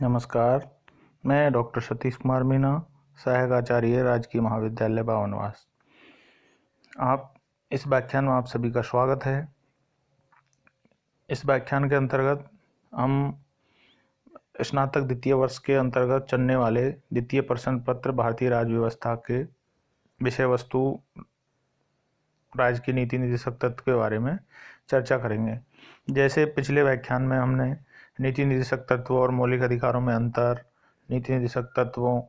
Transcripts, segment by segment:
नमस्कार, मैं डॉक्टर सतीश कुमार मीना, सहायक आचार्य, राजकीय महाविद्यालय बावनवास। इस व्याख्यान में आप सभी का स्वागत है। इस व्याख्यान के अंतर्गत हम स्नातक द्वितीय वर्ष के अंतर्गत चलने वाले द्वितीय प्रश्न पत्र भारतीय राज्य व्यवस्था के विषय वस्तु राज्य की नीति निर्देशक तत्व के बारे में चर्चा करेंगे। जैसे पिछले व्याख्यान में हमने नीति निर्देशक तत्वों और मौलिक अधिकारों में अंतर, नीति निर्देशक तत्वों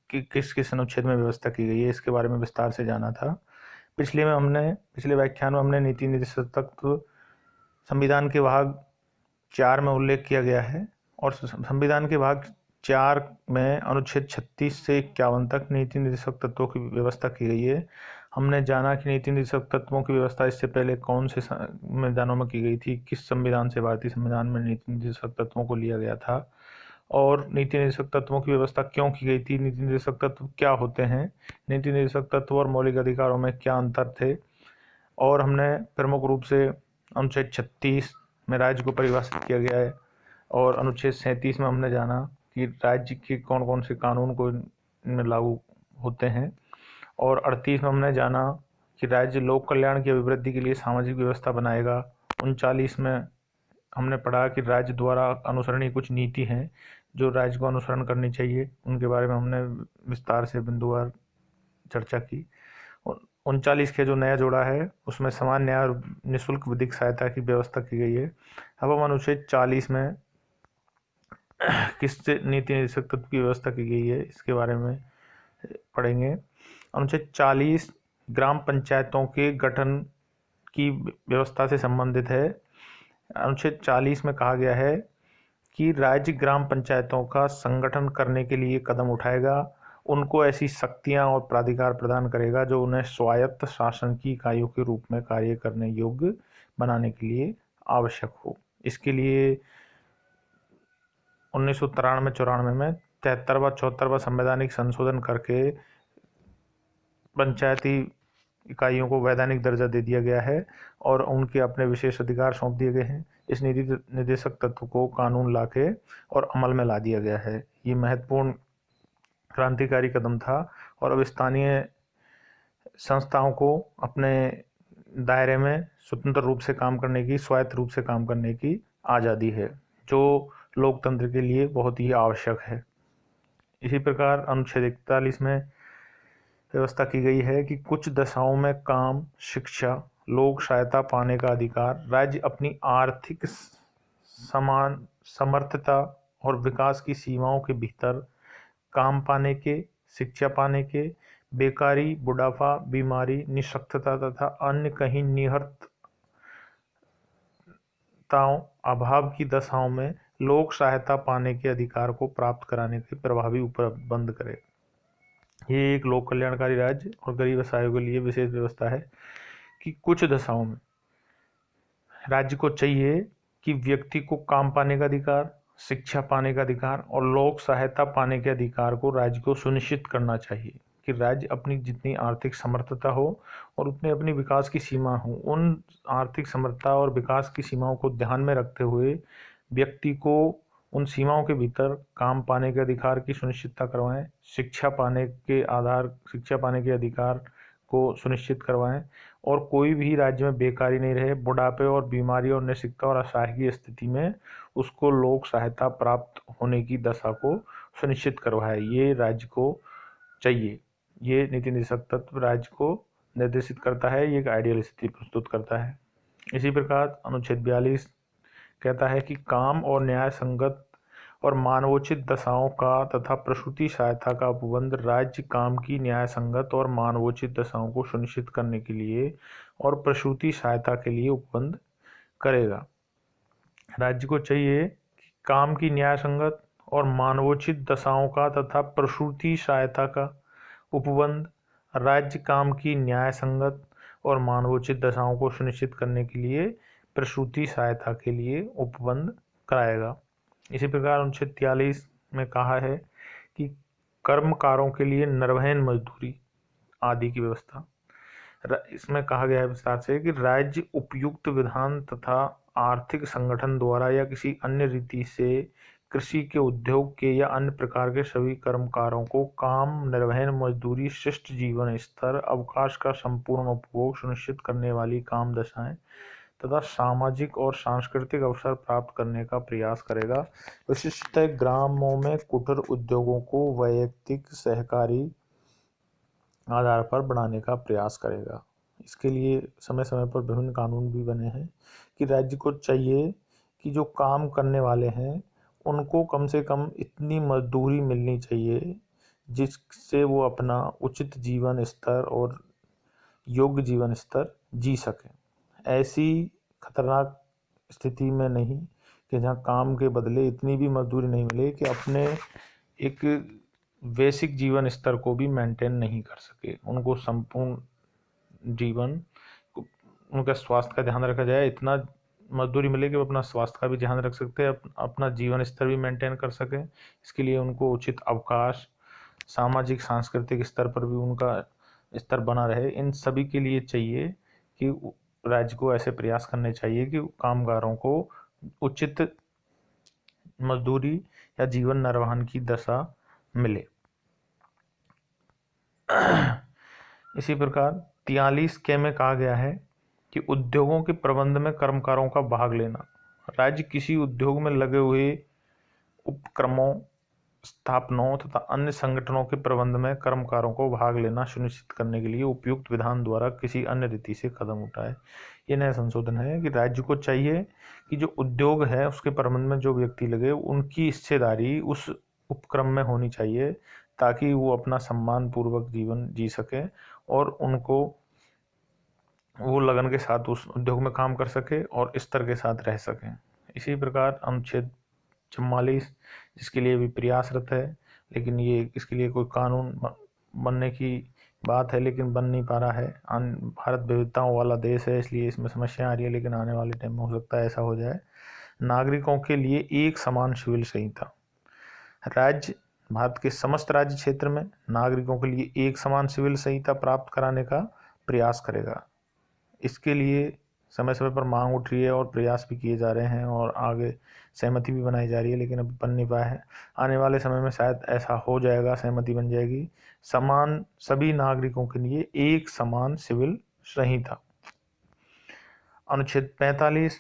की किस किस अनुच्छेद में व्यवस्था की गई है, इसके बारे में विस्तार से जाना था। पिछले व्याख्यान में हमने नीति निर्देशक तत्व संविधान के भाग 4 में उल्लेख किया गया है और संविधान के भाग 4 में अनुच्छेद 36 से 51 तक नीति निर्देशक तत्वों की व्यवस्था की गई है। हमने जाना कि नीति निर्देशक तत्वों की व्यवस्था इससे पहले कौन से संविधानों में की गई थी, किस संविधान से भारतीय संविधान में नीति निर्देशक तत्वों को लिया गया था और नीति निर्देशक तत्वों की व्यवस्था क्यों की गई थी, नीति निर्देशक तत्व क्या होते हैं, नीति निर्देशक तत्व और मौलिक अधिकारों में क्या अंतर थे। और हमने प्रमुख रूप से अनुच्छेद 36 में राज्य को परिभाषित किया गया है और अनुच्छेद 37 में हमने जाना कि राज्य के कौन कौन से कानून को इनमें लागू होते हैं और 38 में हमने जाना कि राज्य लोक कल्याण की अभिवृद्धि के लिए सामाजिक व्यवस्था बनाएगा। 39 में हमने पढ़ा कि राज्य द्वारा अनुसरणीय कुछ नीति हैं जो राज्य को अनुसरण करनी चाहिए, उनके बारे में हमने विस्तार से बिंदुवार चर्चा की। 39 के जो नया जोड़ा है उसमें समान न्याय और निःशुल्क विधिक सहायता की व्यवस्था की गई है। अब हम अनुच्छेद 40 में किस नीति निर्देशक तत्व की व्यवस्था की गई है इसके बारे में पढ़ेंगे। अनुच्छेद 40 ग्राम पंचायतों के गठन की व्यवस्था से संबंधित है। अनुच्छेद 40 में कहा गया है कि राज्य ग्राम पंचायतों का संगठन करने के लिए कदम उठाएगा, उनको ऐसी शक्तियां और प्राधिकार प्रदान करेगा जो उन्हें स्वायत्त शासन की इकाइयों के रूप में कार्य करने योग्य बनाने के लिए आवश्यक हो। इसके लिए 1993-94 में 73वां संवैधानिक संशोधन करके पंचायती इकाइयों को वैधानिक दर्जा दे दिया गया है और उनके अपने विशेष अधिकार सौंप दिए गए हैं। इस नीति निर्देशक तत्व को कानून लाके और अमल में ला दिया गया है। ये महत्वपूर्ण क्रांतिकारी कदम था और अब स्थानीय संस्थाओं को अपने दायरे में स्वतंत्र रूप से काम करने की, स्वायत्त रूप से काम करने की आज़ादी है, जो लोकतंत्र के लिए बहुत ही आवश्यक है। इसी प्रकार अनुच्छेद 41 में व्यवस्था की गई है कि कुछ दशाओं में काम, शिक्षा, लोक सहायता पाने का अधिकार राज्य अपनी आर्थिक समान समर्थता और विकास की सीमाओं के भीतर काम पाने के, शिक्षा पाने के, बेकारी, बुढ़ापा, बीमारी, निःशक्तता तथा अन्य कहीं निहतताओं अभाव की दशाओं में लोक सहायता पाने के अधिकार को प्राप्त कराने के प्रभावी उपबंध करे। ये एक लोक कल्याणकारी राज्य और गरीब असहायों के लिए विशेष व्यवस्था है कि कुछ दशाओं में राज्य को चाहिए कि व्यक्ति को काम पाने का अधिकार, शिक्षा पाने का अधिकार और लोक सहायता पाने के अधिकार को राज्य को सुनिश्चित करना चाहिए कि राज्य अपनी जितनी आर्थिक समर्थता हो और उतनी अपनी विकास की सीमा हो, उन आर्थिक समर्थता और विकास की सीमाओं को ध्यान में रखते हुए व्यक्ति को उन सीमाओं के भीतर काम पाने के अधिकार की सुनिश्चितता करवाएं, शिक्षा पाने के अधिकार को सुनिश्चित करवाएं और कोई भी राज्य में बेकारी नहीं रहे, बुढ़ापे और बीमारी और निःशक्तता और असहाय की स्थिति में उसको लोक सहायता प्राप्त होने की दशा को सुनिश्चित करवाए। ये राज्य को चाहिए। ये नीति निर्देशक तत्व राज्य को निर्देशित करता है, ये एक आइडियल स्थिति प्रस्तुत करता है। इसी प्रकार अनुच्छेद 42 कहता है कि काम और न्याय संगत और मानवोचित दशाओं का तथा प्रसूति सहायता का उपबंध राज्य काम की न्याय संगत और मानवोचित दशाओं को सुनिश्चित करने के लिए और प्रसूति सहायता के लिए उपबंध करेगा। राज्य को चाहिए कि काम की न्याय संगत और मानवोचित दशाओं का तथा प्रसूति सहायता का उपबंध राज्य काम की न्याय संगत और मानवोचित दशाओं को सुनिश्चित करने के लिए प्रसूति सहायता के लिए उपबंध कराएगा। इसी प्रकार अनुच्छेद 43 में कहा है कि कर्मकारों के लिए निर्वहन मजदूरी आदि की व्यवस्था। इसमें कहा गया है विस्तार से कि राज्य उपयुक्त विधान तथा आर्थिक संगठन द्वारा या किसी अन्य रीति से कृषि के, उद्योग के या अन्य प्रकार के सभी कर्मकारों को काम, निर्वहन, मजदूरी, शिष्ट जीवन स्तर, अवकाश का संपूर्ण उपभोग सुनिश्चित करने वाली काम दशाएं तथा सामाजिक और सांस्कृतिक अवसर प्राप्त करने का प्रयास करेगा। विशिष्टतः ग्रामों में कुटीर उद्योगों को वैयक्तिक, सहकारी आधार पर बढ़ाने का प्रयास करेगा। इसके लिए समय समय पर विभिन्न कानून भी बने हैं कि राज्य को चाहिए कि जो काम करने वाले हैं उनको कम से कम इतनी मजदूरी मिलनी चाहिए जिससे वो अपना उचित जीवन स्तर और योग्य जीवन स्तर जी सकें। ऐसी खतरनाक स्थिति में नहीं कि जहाँ काम के बदले इतनी भी मजदूरी नहीं मिले कि अपने एक बेसिक जीवन स्तर को भी मेंटेन नहीं कर सके, उनको संपूर्ण जीवन, उनका स्वास्थ्य का ध्यान रखा जाए, इतना मजदूरी मिले कि वो अपना स्वास्थ्य का भी ध्यान रख सकते हैं, अपना जीवन स्तर भी मेंटेन कर सकें। इसके लिए उनको उचित अवकाश, सामाजिक सांस्कृतिक स्तर पर भी उनका स्तर बना रहे। इन सभी के लिए चाहिए कि राज्य को ऐसे प्रयास करने चाहिए कि कामगारों को उचित मजदूरी या जीवन निर्वहन की दशा मिले। इसी प्रकार 43 के में कहा गया है कि उद्योगों के प्रबंध में कर्मकारों का भाग लेना। राज्य किसी उद्योग में लगे हुए उपक्रमों, स्थापनाओं तथा अन्य संगठनों के प्रबंध में कर्मकारों को भाग लेना सुनिश्चित करने के लिए उपयुक्त विधान द्वारा किसी अन्य रीति से कदम उठाए। ये नया संशोधन है कि राज्य को चाहिए कि जो उद्योग है उसके प्रबंध में जो व्यक्ति लगे उनकी हिस्सेदारी उस उपक्रम में होनी चाहिए ताकि वो अपना सम्मान पूर्वक जीवन जी सके और उनको वो लगन के साथ उस उद्योग में काम कर सके और स्तर के साथ रह सकें। इसी प्रकार अनुच्छेद 44 जिसके लिए भी प्रयासरत है, लेकिन ये इसके लिए कोई कानून बनने की बात है लेकिन बन नहीं पा रहा है। भारत विविधताओं वाला देश है इसलिए इसमें समस्या आ रही है, लेकिन आने वाले टाइम में हो सकता है ऐसा हो जाए। नागरिकों के लिए एक समान सिविल संहिता। राज्य भारत के समस्त राज्य क्षेत्र में नागरिकों के लिए एक समान सिविल संहिता प्राप्त कराने का प्रयास करेगा। इसके लिए समय समय पर मांग उठ रही है और प्रयास भी किए जा रहे हैं और आगे सहमति भी बनाई जा रही है, लेकिन अभी बन नहीं पाया है। आने वाले समय में शायद ऐसा हो जाएगा, सहमति बन जाएगी। समान सभी नागरिकों के लिए एक समान सिविल संहिता। अनुच्छेद 45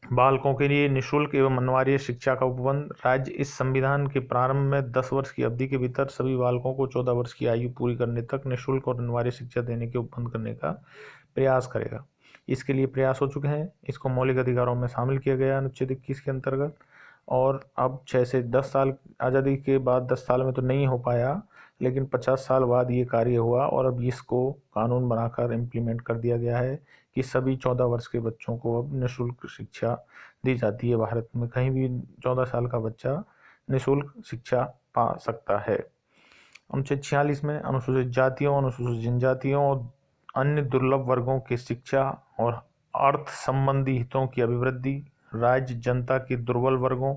बालकों के लिए निःशुल्क एवं अनिवार्य शिक्षा का उपबंध। राज्य इस संविधान के प्रारंभ में 10 वर्ष की अवधि के भीतर सभी बालकों को 14 वर्ष की आयु पूरी करने तक निःशुल्क और अनिवार्य शिक्षा देने के उपबंध करने का प्रयास करेगा। इसके लिए प्रयास हो चुके हैं। इसको मौलिक अधिकारों में शामिल किया गया अनुच्छेद 21 के अंतर्गत, और अब 6 से 10 साल आज़ादी के बाद 10 साल में तो नहीं हो पाया, लेकिन 50 साल बाद ये कार्य हुआ और अब इसको कानून बनाकर इम्प्लीमेंट कर दिया गया है कि सभी 14 वर्ष के बच्चों को अब निःशुल्क शिक्षा दी जाती है। भारत में कहीं भी 14 साल का बच्चा निःशुल्क शिक्षा पा सकता है। अनुच्छेद 46 में अनुसूचित जातियों, अनुसूचित जनजातियों और अन्य दुर्लभ वर्गों की शिक्षा और अर्थ संबंधी हितों की अभिवृद्धि। राज्य जनता के दुर्बल वर्गों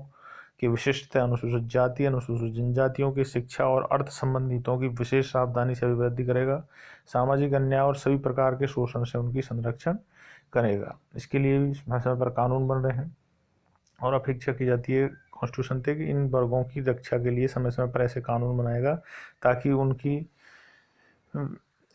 की विशिष्टता, अनुसूचित जाति, अनुसूचित जनजातियों की शिक्षा और अर्थ संबंधी हितों की विशेष सावधानी से अभिवृद्धि करेगा। सामाजिक अन्याय और सभी प्रकार के शोषण से उनकी संरक्षण करेगा। इसके लिए भी समय पर कानून बन रहे हैं और अपेक्षा की जाती है कॉन्स्टिट्यूशन से कि इन वर्गों की रक्षा के लिए समय समय पर ऐसे कानून बनाएगा ताकि उनकी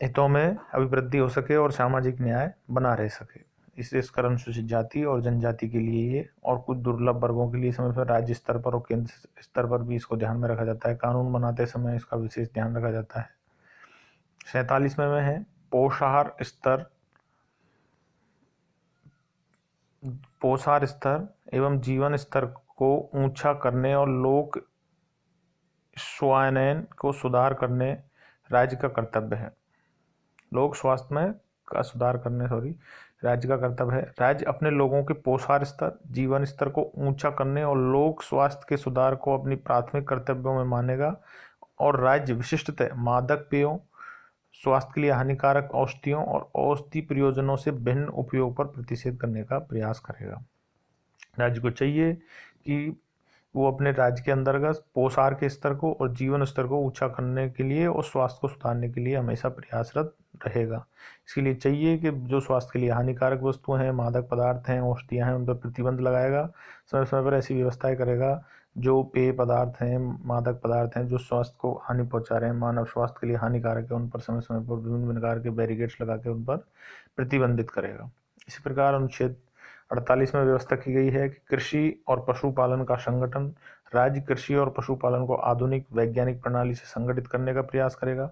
हितों में अभिवृद्धि हो सके और सामाजिक न्याय बना रह सके। इस कारण अनुसूचित जाति और जनजाति के लिए ये और कुछ दुर्लभ वर्गों के लिए समय पर राज्य स्तर पर और केंद्र स्तर पर भी इसको ध्यान में रखा जाता है। कानून बनाते समय इसका विशेष ध्यान रखा जाता है। 47 में है पोषाहार स्तर एवं जीवन स्तर को ऊंचा करने और लोक स्वास्थ्य को सुधार करने राज्य का कर्तव्य है। लोक स्वास्थ्य में का सुधार करने राज्य का कर्तव्य है। राज्य अपने लोगों के पोषाहार स्तर, जीवन स्तर को ऊंचा करने और लोक स्वास्थ्य के सुधार को अपनी प्राथमिक कर्तव्यों में मानेगा और राज्य विशिष्टतः मादक पेयों, स्वास्थ्य के लिए हानिकारक औषधियों और औषधि प्रयोजनों से भिन्न उपयोग पर प्रतिषेध करने का प्रयास करेगा। राज्य को चाहिए कि वो अपने राज्य के अंतर्गत पोषार के स्तर को और जीवन स्तर को ऊंचा करने के लिए और स्वास्थ्य को सुधारने के लिए हमेशा प्रयासरत रहेगा। इसके लिए चाहिए कि जो स्वास्थ्य के लिए हानिकारक वस्तुएं हैं, मादक पदार्थ हैं, औषधियाँ हैं, उन पर प्रतिबंध लगाएगा। समय समय पर ऐसी व्यवस्थाएं करेगा जो पेय पदार्थ हैं, मादक पदार्थ हैं जो स्वास्थ्य को हानि पहुंचा रहे हैं, मानव स्वास्थ्य के लिए हानिकारक है, उन पर समय समय पर विभिन्न प्रकार के बैरिकेड्स लगा के उन पर प्रतिबंधित करेगा। इसी प्रकार अनुच्छेद 48 में व्यवस्था की गई है कि कृषि और पशुपालन का संगठन राज्य कृषि और पशुपालन को आधुनिक वैज्ञानिक प्रणाली से संगठित करने का प्रयास करेगा।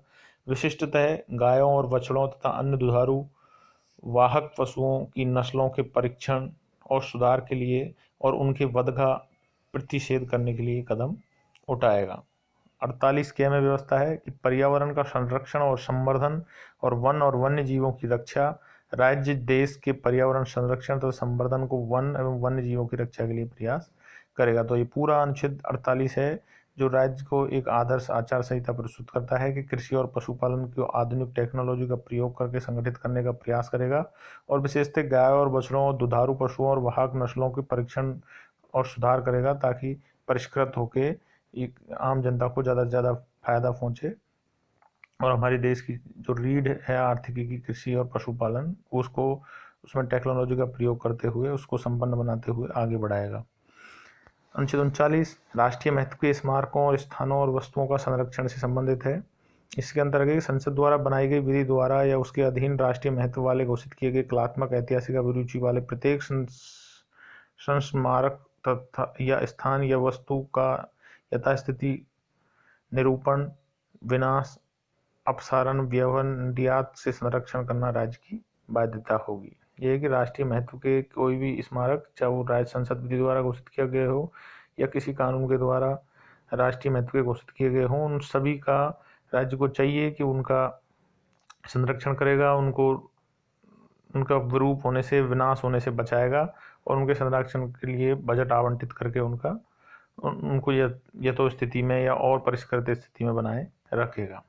विशिष्टतः गायों और बछड़ों तथा अन्य दुधारू वाहक पशुओं की नस्लों के परीक्षण और सुधार के लिए और उनके वध का प्रतिषेध करने के लिए कदम उठाएगा। 48 के में व्यवस्था है कि पर्यावरण का संरक्षण और संवर्धन और वन्य जीवों की रक्षा राज्य देश के पर्यावरण संरक्षण तथा संवर्धन को वन एवं वन्य जीवों की रक्षा के लिए प्रयास करेगा। तो ये पूरा अनुच्छेद 48 है जो राज्य को एक आदर्श आचार संहिता प्रस्तुत करता है कि कृषि और पशुपालन को आधुनिक टेक्नोलॉजी का प्रयोग करके संगठित करने का प्रयास करेगा और विशेषतः गाय और बछड़ों, दुधारू पशुओं और वाहक नस्लों के परीक्षण और सुधार करेगा ताकि परिष्कृत होके एक आम जनता को ज़्यादा से ज़्यादा फायदा पहुँचे और हमारे देश की जो रीढ़ है आर्थिकी की कृषि और पशुपालन उसको उसमें टेक्नोलॉजी का प्रयोग करते हुए उसको संपन्न बनाते हुए आगे बढ़ाएगा। अनुच्छेद 39 राष्ट्रीय महत्व के स्मारकों और स्थानों और वस्तुओं का संरक्षण से संबंधित है। इसके अंतर्गत संसद द्वारा बनाई गई विधि द्वारा या उसके अधीन राष्ट्रीय महत्व वाले घोषित किए गए कलात्मक, ऐतिहासिक अभिरुचि वाले प्रत्येक संस्मारक तथा या स्थान या वस्तु का यथास्थिति निरूपण, विनाश, अपसारण, व्यवहार, निर्यात से संरक्षण करना राज्य की बाध्यता होगी। यह है कि राष्ट्रीय महत्व के कोई भी स्मारक, चाहे वो राज्य संसद विधि द्वारा घोषित किया गया हो या किसी कानून के द्वारा राष्ट्रीय महत्व के घोषित किए गए हों, उन सभी का राज्य को चाहिए कि उनका संरक्षण करेगा, उनका विरूप होने से, विनाश होने से बचाएगा और उनके संरक्षण के लिए बजट आवंटित करके उनको यथोस्थिति में या और परिष्कृत स्थिति में बनाए रखेगा।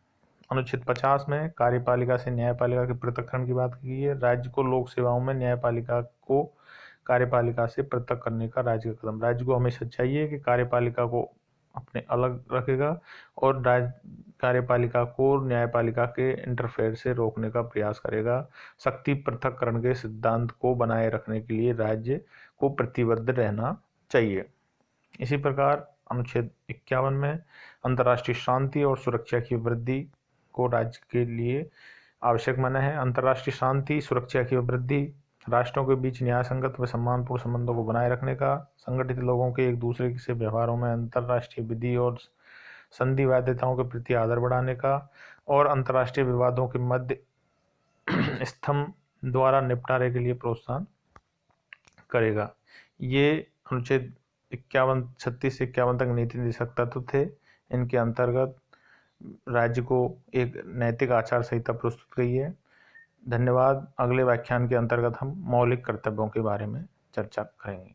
अनुच्छेद 50 में कार्यपालिका से न्यायपालिका के पृथक्करण की बात की गई है। राज्य को लोक सेवाओं में न्यायपालिका को कार्यपालिका से पृथक करने का राज्य का कदम। राज्य को हमेशा चाहिए कि कार्यपालिका को अपने अलग रखेगा और राज्य कार्यपालिका को न्यायपालिका के इंटरफेयर से रोकने का प्रयास करेगा। शक्ति पृथक्करण के सिद्धांत को बनाए रखने के लिए राज्य को प्रतिबद्ध रहना चाहिए। इसी प्रकार अनुच्छेद 51 में अंतर्राष्ट्रीय शांति और सुरक्षा की वृद्धि को राज्य के लिए आवश्यक माना है। अंतर्राष्ट्रीय शांति, सुरक्षा की वृद्धि, राष्ट्रों के बीच न्यायसंगत व सम्मानपूर्ण संबंधों को बनाए रखने का, संगठित लोगों के एक दूसरे से व्यवहारों में अंतर्राष्ट्रीय विधि और संधि बाध्यताओं के प्रति आदर बढ़ाने का और अंतर्राष्ट्रीय विवादों के मध्य स्तंभ द्वारा निपटारे के लिए प्रोत्साहन करेगा। ये अनुच्छेद 36 से 51 तक नीति निर्देशक तत्व थे। इनके अंतर्गत राज्य को एक नैतिक आचार संहिता प्रस्तुत की है। धन्यवाद। अगले व्याख्यान के अंतर्गत हम मौलिक कर्तव्यों के बारे में चर्चा करेंगे।